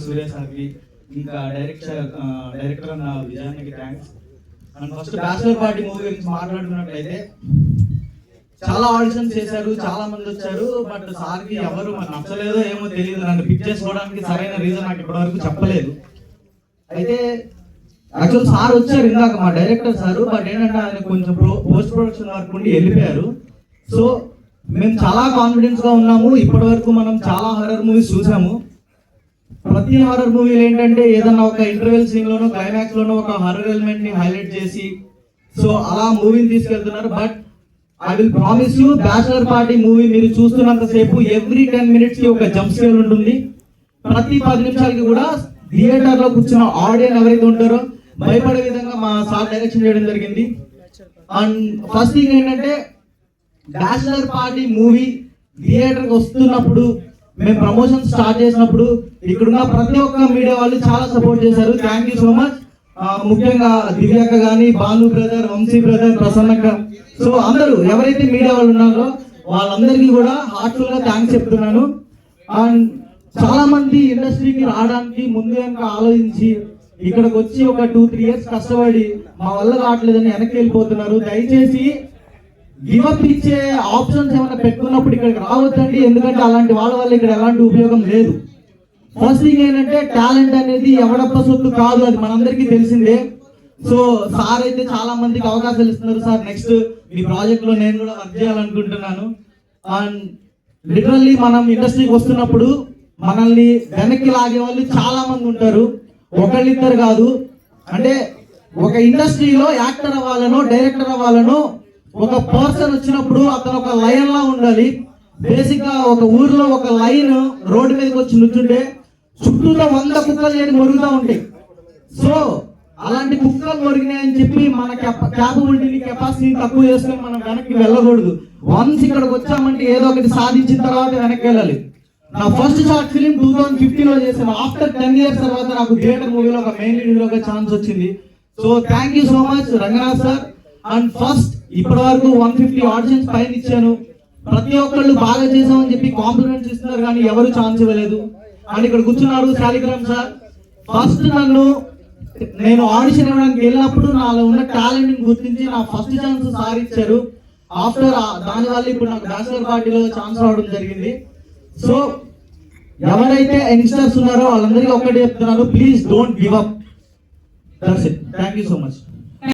సూర్య సార్కి ఇంకా డైరెక్టర్ అన్న విజయానికి thanks. And first bachelor party movie గురించి మాట్లాడుతున్నట్లయితే చాలా ఆడిషన్స్ చేశారు, చాలా మంది వచ్చారు, బట్ సార్కి ఎవరు నచ్చలేదో ఏమో తెలియదు. నన్ను పిక్ చేసుకోవడానికి సరైన రీజన్ నాకు ఇప్పటివరకు చెప్పలేదు. అయితే యాక్చువల్ సార్ వచ్చారు ఇందాక మా డైరెక్టర్ సార్, బట్ ఏంటంటే ఆయన కొంచెం పోస్ట్ ప్రొడక్షన్ వర్క్ ఉండి వెళ్ళిపోయారు. సో మేము చాలా కాన్ఫిడెన్స్ గా ఉన్నాము. ఇప్పటి వరకు మనం చాలా హారర్ మూవీస్ చూసాము. ప్రతి హారర్ మూవీలో ఏంటంటే ఏదన్నా ఒక ఇంటర్వెల్ సీన్ లోనో క్లైమాక్స్ లోనో ఒక హారర్ ఎలిమెంట్ ని హైలైట్ చేసి సో అలా మూవీని తీసుకెళ్తున్నారు. But I will promise you, bachelor party movie మీరు చూస్తున్నంత సేపు ఎవ్రీ 10 minutes కి ఒక జంప్ స్కేర్ ఉంటుంది. ప్రతి 10 నిమిషాలకి కూడా థియేటర్ లో కూర్చున్న ఆడియన్స్ ఎవరైతే ఉంటారో భయపడే విధంగా మా సార్ డైరెక్షన్ చేయడం జరిగింది. అండ్ ఫస్ట్ థింగ్ ఏంటంటే బ్యాచిలర్ పార్టీ మూవీ థియేటర్కి వస్తున్నప్పుడు మేము ప్రమోషన్ స్టార్ట్ చేసినప్పుడు ఇక్కడున్న ప్రతి ఒక్క మీడియా వాళ్ళు చాలా సపోర్ట్ చేశారు. Thank you so much. ముఖ్యంగా దివ్యక్క కానీ, భాను బ్రదర్, వంశీ బ్రదర్, ప్రసన్నక్క, సో అందరూ ఎవరైతే మీడియా వాళ్ళు ఉన్నారో వాళ్ళందరికీ కూడా హార్ట్ఫుల్ గా థ్యాంక్స్ చెప్తున్నాను. అండ్ చాలా మంది ఇండస్ట్రీకి రావడానికి ముందు వెనక ఆలోచించి ఇక్కడికి వచ్చి ఒక 2-3 years కష్టపడి మా వల్ల రావట్లేదని వెనక్కి వెళ్ళిపోతున్నారు. దయచేసి గివప్ ఇచ్చే ఆప్షన్స్ ఏమైనా పెట్టుకున్నప్పుడు ఇక్కడికి రావద్దండి, ఎందుకంటే అలాంటి వాళ్ళ వల్ల ఇక్కడ ఎలాంటి ఉపయోగం లేదు. ఫస్ట్ థింగ్ ఏంటంటే టాలెంట్ అనేది ఎవడప్ప సొత్తు కాదు, అది మనందరికీ తెలిసిందే. సో సార్ అయితే చాలా మందికి అవకాశాలు ఇస్తున్నారు. సార్ నెక్స్ట్ మీ ప్రాజెక్ట్ లో నేను కూడా వర్క్ చేయాలనుకుంటున్నాను. అండ్ లిటరల్లీ మనం ఇండస్ట్రీకి వస్తున్నప్పుడు మనల్ని వెనక్కి లాగే వాళ్ళు చాలా మంది ఉంటారు, ఒకళ్ళిద్దరు కాదు. అంటే ఒక ఇండస్ట్రీలో యాక్టర్ అవ్వాలనో డైరెక్టర్ అవ్వాలనో ఒక పర్సన్ వచ్చినప్పుడు అతను ఒక లైన్ లా ఉండాలి. బేసిక్ గా ఒక ఊర్లో ఒక లైన్ రోడ్డు మీదకి వచ్చి నుంచుంటే చుట్టూతో 100 కుక్కలు చేరి మొరుగుతూ ఉంటాయి. సో అలాంటి కుక్కలు మొరిగినాయని చెప్పి మన క్యాపబిలిటీని కెపాసిటీని తక్కువ చేసుకుని మనం వెనక్కి వెళ్ళకూడదు. వన్స్ ఇక్కడికి వచ్చామంటే ఏదో ఒకటి సాధించిన తర్వాత వెనక్కి వెళ్ళాలి. నా ఫస్ట్ షార్ట్ ఫిలిం 2015 లో చేశాను. ఆఫ్టర్ 10 years తర్వాత నాకు థియేటర్ మూవీలో ఒక మెయిన్ లీడ్ హీరోగా ఛాన్స్ వచ్చింది. So thank you so much Ranganath sir. And first ఇప్పటి వరకు 150 ఆడిషన్స్ పైన ఇచ్చాను. ప్రతి ఒక్కళ్ళు బాగా చేసామని చెప్పి కాంప్లిమెంట్స్ ఇస్తున్నారు, కానీ ఎవరు ఛాన్స్ ఇవ్వలేదు. అండ్ ఇక్కడ కూర్చున్నారు శాలిగ్రామ్ సార్. ఫస్ట్ నేను ఆడిషన్ ఇవ్వడానికి వెళ్ళినప్పుడు నాలో ఉన్న టాలెంట్ ని గుర్తించి నా ఫస్ట్ ఛాన్స్ సార్ ఇచ్చారు. ఆఫ్టర్ దానివల్ల ఇప్పుడు నాకు బ్యాచిలర్ పార్టీలో ఛాన్స్ రావడం జరిగింది. సో ఎవరైతే యంగ్స్టర్స్ ఉన్నారో వాళ్ళందరికీ ఒక్కటే చెప్తున్నాను, please don't give up. That's it. Thank you so much.